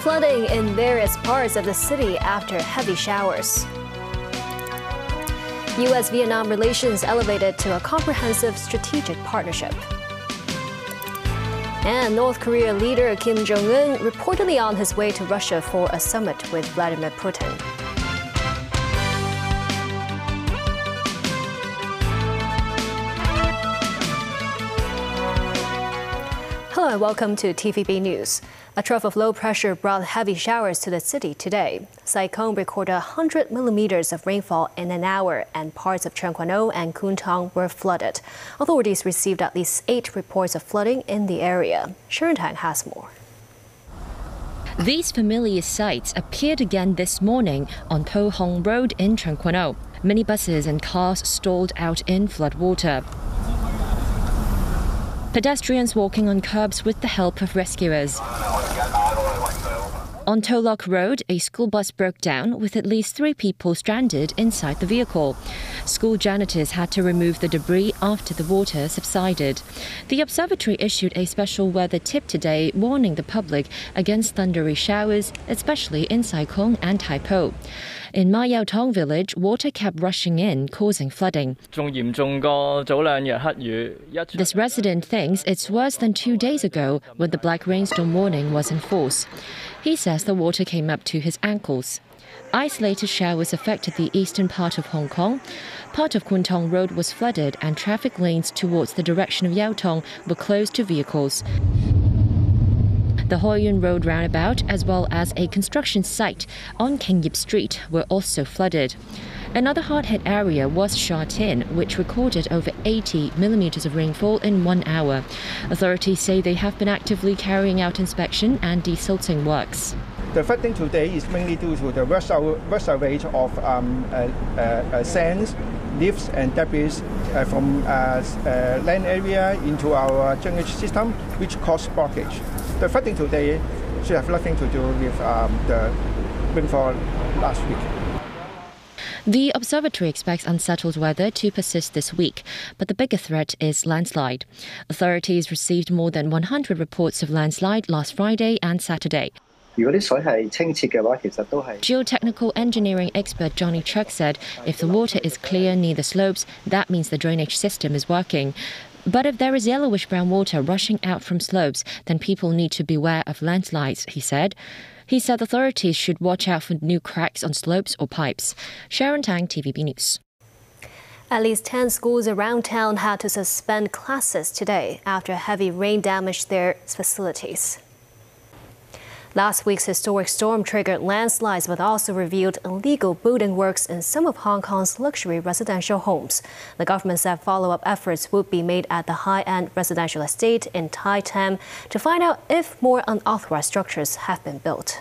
Flooding in various parts of the city after heavy showers. U.S.-Vietnam relations elevated to a comprehensive strategic partnership. And North Korea leader Kim Jong-un reportedly on his way to Russia for a summit with Vladimir Putin. Hello and welcome to TVB News. A trough of low pressure brought heavy showers to the city today. Cyclone recorded 100 millimeters of rainfall in an hour, and parts of Cheongkwon and Kuntong were flooded. Authorities received at least 8 reports of flooding in the area. Sharon Tang has more. These familiar sights appeared again this morning on Po Hong Road in Cheongkwon. Minibuses and cars stalled out in floodwater. Pedestrians walking on curbs with the help of rescuers. On To Lok Road, a school bus broke down with at least 3 people stranded inside the vehicle. School janitors had to remove the debris after the water subsided. The observatory issued a special weather tip today, warning the public against thundery showers, especially in Sai Kung and Tai Po. In Ma Yau Tong village, water kept rushing in, causing flooding. This resident thinks it's worse than 2 days ago when the black rainstorm warning was in force. He says the water came up to his ankles. Isolated showers affected the eastern part of Hong Kong. Part of Kwun Tong Road was flooded and traffic lanes towards the direction of Yau Tong were closed to vehicles. The Hoi Yun Road roundabout, as well as a construction site on King Yip Street, were also flooded. Another hard-hit area was Sha Tin, which recorded over 80 millimeters of rainfall in 1 hour. Authorities say they have been actively carrying out inspection and desilting works. The flooding today is mainly due to the rush rate of sands, leaves and debris from land area into our drainage system, which caused blockage. The flooding today should have nothing to do with the rainfall last week. The observatory expects unsettled weather to persist this week, but the bigger threat is landslide. Authorities received more than 100 reports of landslide last Friday and Saturday. Geotechnical engineering expert Johnny Chuck said if the water is clear near the slopes, that means the drainage system is working. But if there is yellowish-brown water rushing out from slopes, then people need to beware of landslides, he said. He said authorities should watch out for new cracks on slopes or pipes. Sharon Tang, TVB News. At least 10 schools around town had to suspend classes today after heavy rain damaged their facilities. Last week's historic storm triggered landslides but also revealed illegal building works in some of Hong Kong's luxury residential homes. The government said follow-up efforts would be made at the high-end residential estate in Tai Tam to find out if more unauthorized structures have been built.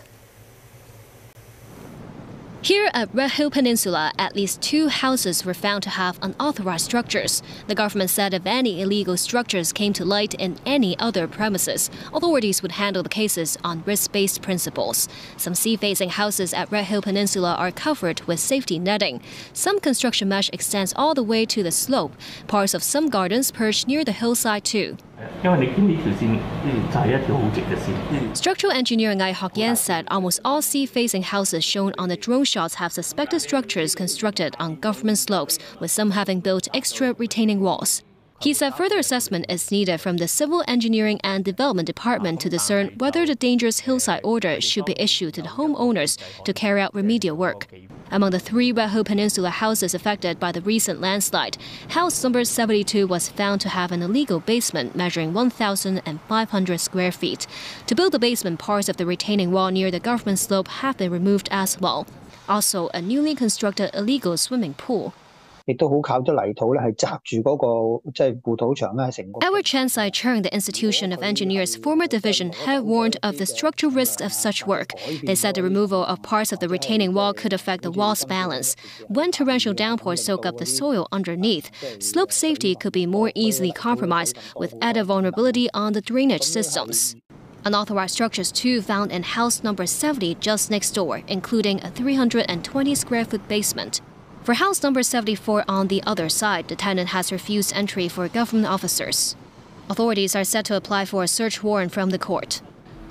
Here at Red Hill Peninsula, at least 2 houses were found to have unauthorized structures. The government said if any illegal structures came to light in any other premises, authorities would handle the cases on risk-based principles. Some sea-facing houses at Red Hill Peninsula are covered with safety netting. Some construction mesh extends all the way to the slope. Parts of some gardens perch near the hillside too. Structural engineer Ngai Hock Yan said almost all sea-facing houses shown on the drone shots have suspected structures constructed on government slopes, with some having built extra retaining walls. He said further assessment is needed from the Civil Engineering and Development Department to discern whether the dangerous hillside order should be issued to the homeowners to carry out remedial work. Among the 3 Red Hill Peninsula houses affected by the recent landslide, house number 72 was found to have an illegal basement measuring 1,500 square feet. To build the basement, parts of the retaining wall near the government slope have been removed as well. Also, a newly constructed illegal swimming pool. Edward Chan Sai-chung, the Institution of Engineers' former division, had warned of the structural risks of such work. They said the removal of parts of the retaining wall could affect the wall's balance. When torrential downpours soak up the soil underneath, slope safety could be more easily compromised, with added vulnerability on the drainage systems. Unauthorized structures too found in house number 70 just next door, including a 320 square foot basement. For house number 74 on the other side, the tenant has refused entry for government officers. Authorities are set to apply for a search warrant from the court.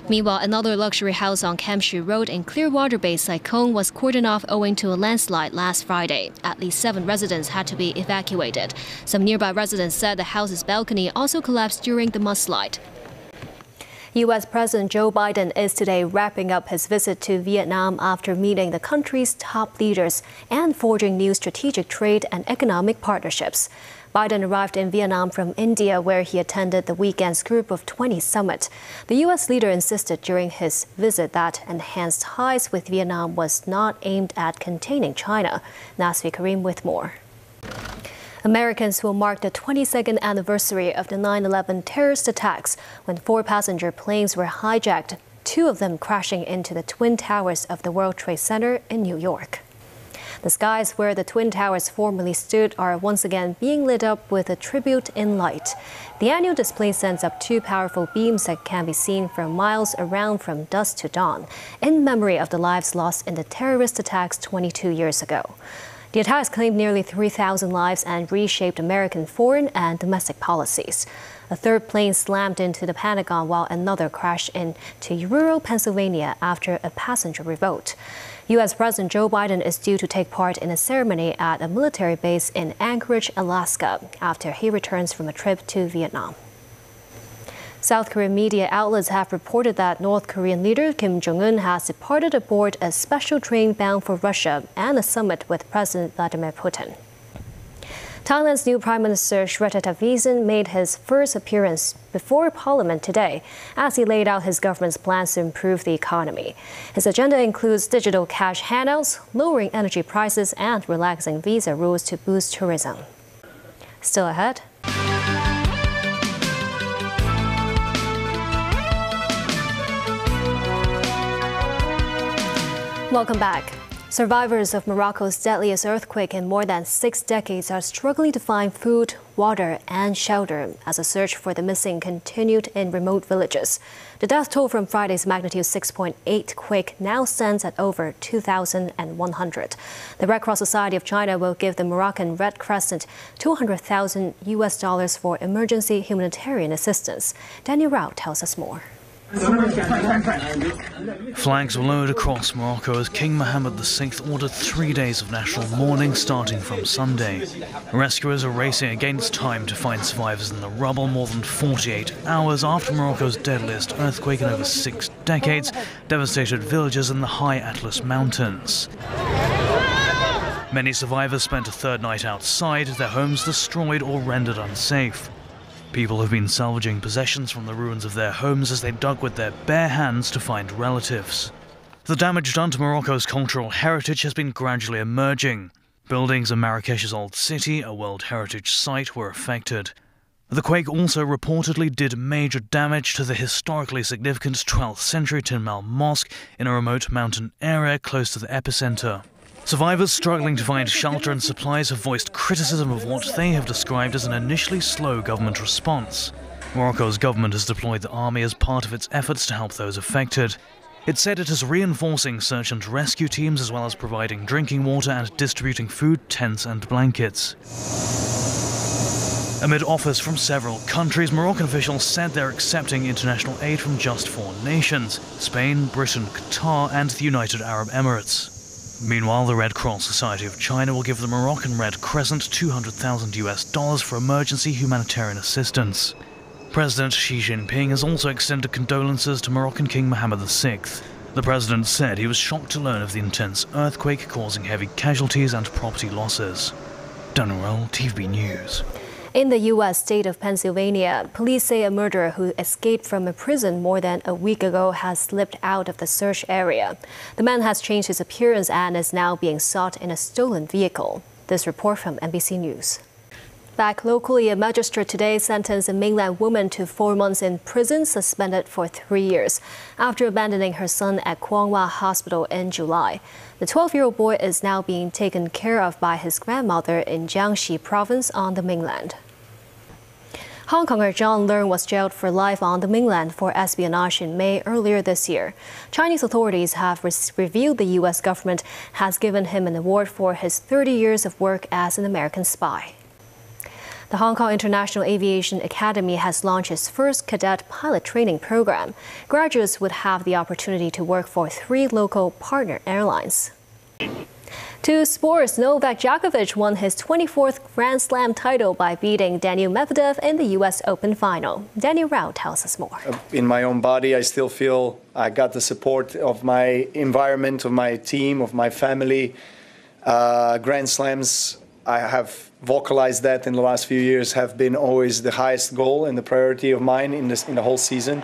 Meanwhile, another luxury house on Kamshu Road in Clearwater Bay, Sai-Kung was cordoned off owing to a landslide last Friday. At least 7 residents had to be evacuated. Some nearby residents said the house's balcony also collapsed during the mudslide. U.S. President Joe Biden is today wrapping up his visit to Vietnam after meeting the country's top leaders and forging new strategic trade and economic partnerships. Biden arrived in Vietnam from India, where he attended the weekend's Group of 20 summit. The U.S. leader insisted during his visit that enhanced ties with Vietnam was not aimed at containing China. Nasvi Karim with more. Americans will mark the 22nd anniversary of the 9/11 terrorist attacks when 4 passenger planes were hijacked, 2 of them crashing into the Twin Towers of the World Trade Center in New York. The skies where the Twin Towers formerly stood are once again being lit up with a tribute in light. The annual display sends up 2 powerful beams that can be seen for miles around from dusk to dawn, in memory of the lives lost in the terrorist attacks 22 years ago. The attacks claimed nearly 3,000 lives and reshaped American foreign and domestic policies. A 3rd plane slammed into the Pentagon while another crashed into rural Pennsylvania after a passenger revolt. U.S. President Joe Biden is due to take part in a ceremony at a military base in Anchorage, Alaska, after he returns from a trip to Vietnam. South Korean media outlets have reported that North Korean leader Kim Jong-un has departed aboard a special train bound for Russia and a summit with President Vladimir Putin. Thailand's new Prime Minister Srettha Thavisin made his first appearance before Parliament today as he laid out his government's plans to improve the economy. His agenda includes digital cash handouts, lowering energy prices, and relaxing visa rules to boost tourism. Still ahead. Welcome back. Survivors of Morocco's deadliest earthquake in more than 6 decades are struggling to find food, water, and shelter as a search for the missing continued in remote villages. The death toll from Friday's magnitude 6.8 quake now stands at over 2,100. The Red Cross Society of China will give the Moroccan Red Crescent $200,000 for emergency humanitarian assistance. Daniel Rao tells us more. Flags were lowered across Morocco as King Mohammed VI ordered 3 days of national mourning starting from Sunday. Rescuers are racing against time to find survivors in the rubble more than 48 hours after Morocco's deadliest earthquake in over 6 decades devastated villages in the high Atlas Mountains. Many survivors spent a 3rd night outside, their homes destroyed or rendered unsafe. People have been salvaging possessions from the ruins of their homes as they dug with their bare hands to find relatives. The damage done to Morocco's cultural heritage has been gradually emerging. Buildings in Marrakesh's Old City, a World Heritage Site, were affected. The quake also reportedly did major damage to the historically significant 12th century Tinmel Mosque in a remote mountain area close to the epicenter. Survivors struggling to find shelter and supplies have voiced criticism of what they have described as an initially slow government response. Morocco's government has deployed the army as part of its efforts to help those affected. It said it is reinforcing search and rescue teams as well as providing drinking water and distributing food, tents and blankets. Amid offers from several countries, Moroccan officials said they're accepting international aid from just 4 nations: Spain, Britain, Qatar and the United Arab Emirates. Meanwhile, the Red Cross Society of China will give the Moroccan Red Crescent $200,000 for emergency humanitarian assistance. President Xi Jinping has also extended condolences to Moroccan King Mohammed VI. The president said he was shocked to learn of the intense earthquake causing heavy casualties and property losses. Daniel, TV News. In the U.S. state of Pennsylvania, police say a murderer who escaped from a prison more than a week ago has slipped out of the search area. The man has changed his appearance and is now being sought in a stolen vehicle. This report from NBC News. Back locally, a magistrate today sentenced a mainland woman to 4 months in prison, suspended for 3 years, after abandoning her son at Quang Wa Hospital in July. The 12-year-old boy is now being taken care of by his grandmother in Jiangxi province on the mainland. Hong Konger John Leung was jailed for life on the mainland for espionage in May earlier this year. Chinese authorities have revealed the U.S. government has given him an award for his 30 years of work as an American spy. The Hong Kong International Aviation Academy has launched its first cadet pilot training program. Graduates would have the opportunity to work for 3 local partner airlines. To sports, Novak Djokovic won his 24th Grand Slam title by beating Daniil Medvedev in the U.S. Open final. Daniel Rao tells us more. In my own body, I still feel I got the support of my environment, of my team, of my family. Grand Slams, I have vocalized that in the last few years, have been always the highest goal and the priority of mine in the whole season.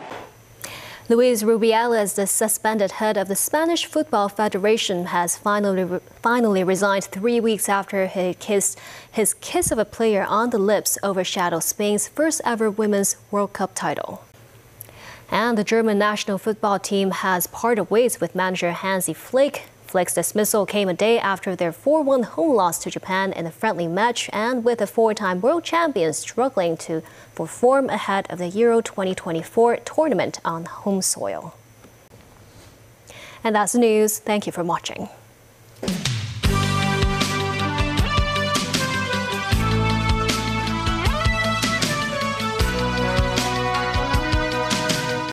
Luis Rubiales, the suspended head of the Spanish Football Federation, has finally resigned 3 weeks after his kiss of a player on the lips overshadowed Spain's first ever Women's World Cup title. And the German national football team has parted ways with manager Hansi Flick. Flick's dismissal came a day after their 4-1 home loss to Japan in a friendly match, and with the 4-time world champions struggling to perform ahead of the Euro 2024 tournament on home soil. And that's the news. Thank you for watching.